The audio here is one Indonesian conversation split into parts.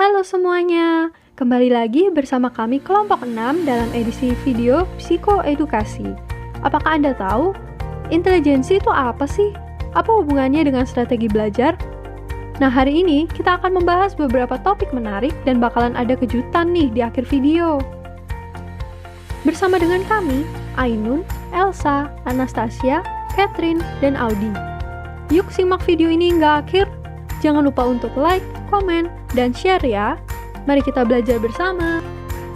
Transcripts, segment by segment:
Halo semuanya, kembali lagi bersama kami kelompok 6 dalam edisi video psikoedukasi. Apakah Anda tahu, intelijensi itu apa sih? Apa hubungannya dengan strategi belajar? Nah, hari ini kita akan membahas beberapa topik menarik dan bakalan ada kejutan nih di akhir video. Bersama dengan kami, Ainun, Elsa, Anastasia, Catherine, dan Audi. Yuk simak video ini hingga akhir. Jangan lupa untuk like, komen, dan share ya. Mari kita belajar bersama.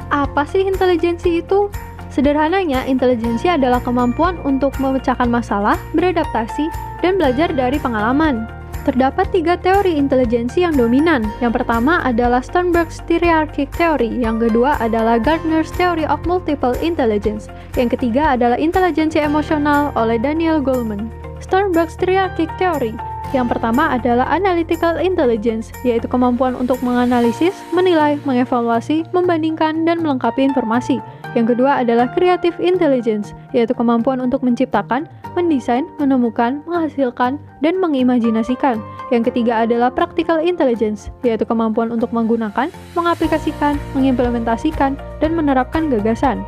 Apa sih intelijensi itu? Sederhananya, intelijensi adalah kemampuan untuk memecahkan masalah, beradaptasi, dan belajar dari pengalaman. Terdapat 3 teori intelijensi yang dominan. Yang pertama adalah Sternberg's Hierarchic Theory, yang kedua adalah Gardner's Theory of Multiple Intelligence, yang ketiga adalah intelijensi emosional oleh Daniel Goleman. Sternberg's Hierarchic Theory. Yang pertama adalah Analytical Intelligence, yaitu kemampuan untuk menganalisis, menilai, mengevaluasi, membandingkan, dan melengkapi informasi. Yang kedua adalah Creative Intelligence, yaitu kemampuan untuk menciptakan, mendesain, menemukan, menghasilkan, dan mengimajinasikan. Yang ketiga adalah Practical Intelligence, yaitu kemampuan untuk menggunakan, mengaplikasikan, mengimplementasikan, dan menerapkan gagasan.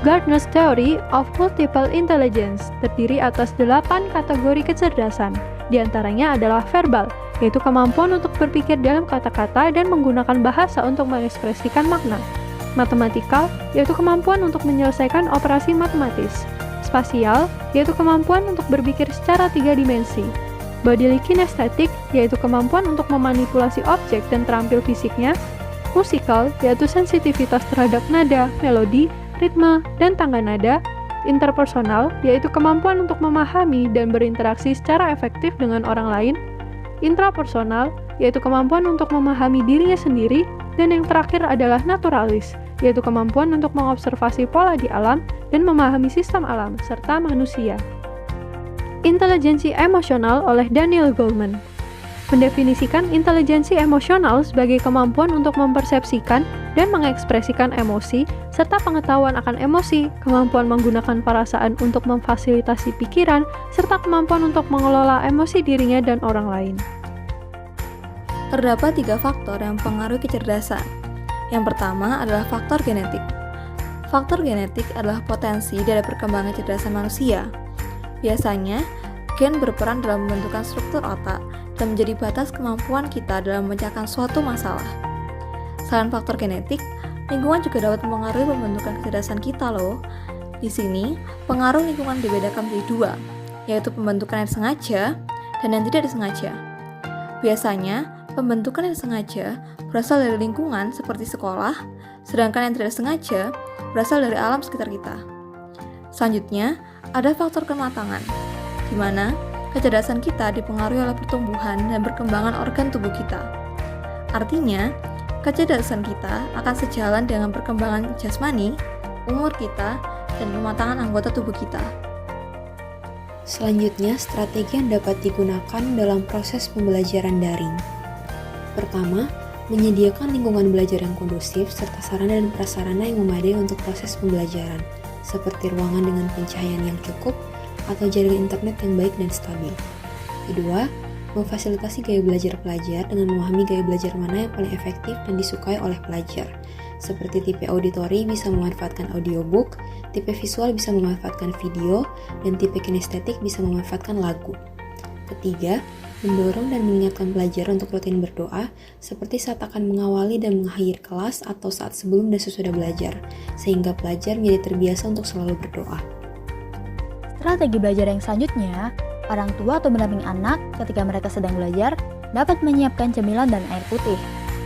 Gardner's Theory of Multiple Intelligence terdiri atas 8 kategori kecerdasan. Di antaranya adalah verbal, yaitu kemampuan untuk berpikir dalam kata-kata dan menggunakan bahasa untuk mengekspresikan makna. Mathematical, yaitu kemampuan untuk menyelesaikan operasi matematis. Spasial, yaitu kemampuan untuk berpikir secara 3 dimensi. Bodily kinesthetic, yaitu kemampuan untuk memanipulasi objek dan terampil fisiknya. Musical, yaitu sensitivitas terhadap nada, melodi, ritme, dan tangga nada. Interpersonal, yaitu kemampuan untuk memahami dan berinteraksi secara efektif dengan orang lain. Intrapersonal, yaitu kemampuan untuk memahami dirinya sendiri. Dan yang terakhir adalah naturalis, yaitu kemampuan untuk mengobservasi pola di alam dan memahami sistem alam, serta manusia. Intelijensi emosional oleh Daniel Goleman mendefinisikan intelijensi emosional sebagai kemampuan untuk mempersepsikan dan mengekspresikan emosi, serta pengetahuan akan emosi, kemampuan menggunakan perasaan untuk memfasilitasi pikiran, serta kemampuan untuk mengelola emosi dirinya dan orang lain. Terdapat 3 faktor yang mempengaruhi kecerdasan. Yang pertama adalah faktor genetik. Faktor genetik adalah potensi dari perkembangan kecerdasan manusia. Biasanya, gen berperan dalam membentukkan struktur otak dan menjadi batas kemampuan kita dalam memecahkan suatu masalah. Selain faktor genetik, lingkungan juga dapat mempengaruhi pembentukan kecerdasan kita loh. Di sini, pengaruh lingkungan dibedakan menjadi 2, yaitu pembentukan yang disengaja dan yang tidak disengaja. Biasanya, pembentukan yang disengaja berasal dari lingkungan seperti sekolah, sedangkan yang tidak disengaja berasal dari alam sekitar kita. Selanjutnya, ada faktor kematangan, di mana kecerdasan kita dipengaruhi oleh pertumbuhan dan perkembangan organ tubuh kita. Artinya, kecerdasan kita akan sejalan dengan perkembangan jasmani, umur kita, dan kematangan anggota tubuh kita. Selanjutnya, strategi yang dapat digunakan dalam proses pembelajaran daring. Pertama, menyediakan lingkungan belajar yang kondusif serta sarana dan prasarana yang memadai untuk proses pembelajaran, seperti ruangan dengan pencahayaan yang cukup atau jaringan internet yang baik dan stabil. Kedua, memfasilitasi gaya belajar pelajar dengan memahami gaya belajar mana yang paling efektif dan disukai oleh pelajar. Seperti tipe auditori bisa memanfaatkan audiobook, tipe visual bisa memanfaatkan video, dan tipe kinestetik bisa memanfaatkan lagu. Ketiga, mendorong dan mengingatkan pelajar untuk rutin berdoa, seperti saat akan mengawali dan mengakhiri kelas atau saat sebelum dan sesudah belajar, sehingga pelajar menjadi terbiasa untuk selalu berdoa. Strategi belajar yang selanjutnya, orang tua atau pendamping anak ketika mereka sedang belajar dapat menyiapkan cemilan dan air putih.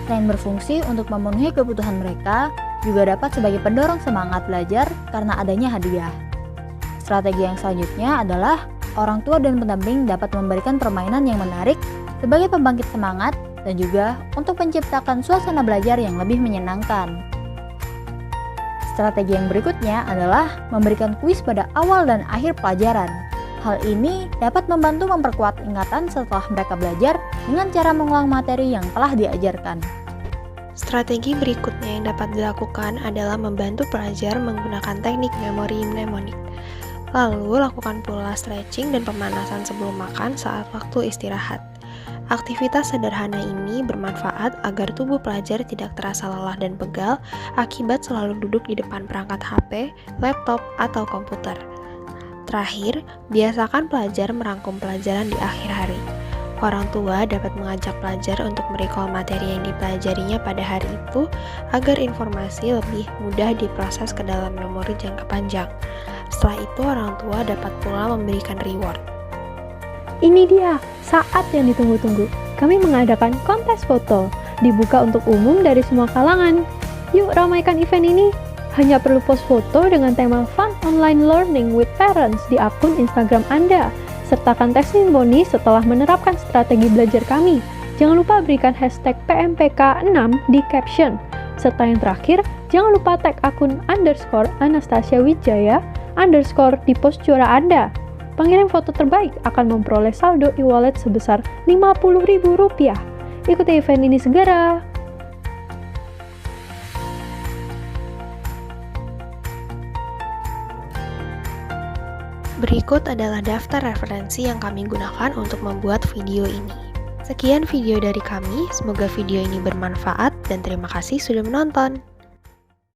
Selain berfungsi untuk memenuhi kebutuhan mereka, juga dapat sebagai pendorong semangat belajar karena adanya hadiah. Strategi yang selanjutnya adalah orang tua dan pendamping dapat memberikan permainan yang menarik sebagai pembangkit semangat dan juga untuk menciptakan suasana belajar yang lebih menyenangkan. Strategi yang berikutnya adalah memberikan kuis pada awal dan akhir pelajaran. Hal ini dapat membantu memperkuat ingatan setelah mereka belajar dengan cara mengulang materi yang telah diajarkan. Strategi berikutnya yang dapat dilakukan adalah membantu pelajar menggunakan teknik memori mnemonik. Lalu, lakukan pula stretching dan pemanasan sebelum makan saat waktu istirahat. Aktivitas sederhana ini bermanfaat agar tubuh pelajar tidak terasa lelah dan pegal akibat selalu duduk di depan perangkat HP, laptop, atau komputer. Terakhir, biasakan pelajar merangkum pelajaran di akhir hari. Orang tua dapat mengajak pelajar untuk merecall materi yang dipelajarinya pada hari itu agar informasi lebih mudah diproses ke dalam memori jangka panjang. Setelah itu, orang tua dapat pula memberikan reward. Ini dia, saat yang ditunggu-tunggu. Kami mengadakan kontes foto, dibuka untuk umum dari semua kalangan. Yuk ramaikan event ini. Hanya perlu post foto dengan tema Fun Online Learning with Parents di akun Instagram Anda. Sertakan testimoni setelah menerapkan strategi belajar kami. Jangan lupa berikan hashtag PMPK6 di caption. Serta yang terakhir, jangan lupa tag akun _Anastasia Wijaya _ di post juara Anda. Pengirim foto terbaik akan memperoleh saldo e-wallet sebesar Rp50.000. Ikuti event ini segera! Berikut adalah daftar referensi yang kami gunakan untuk membuat video ini. Sekian video dari kami, semoga video ini bermanfaat dan terima kasih sudah menonton.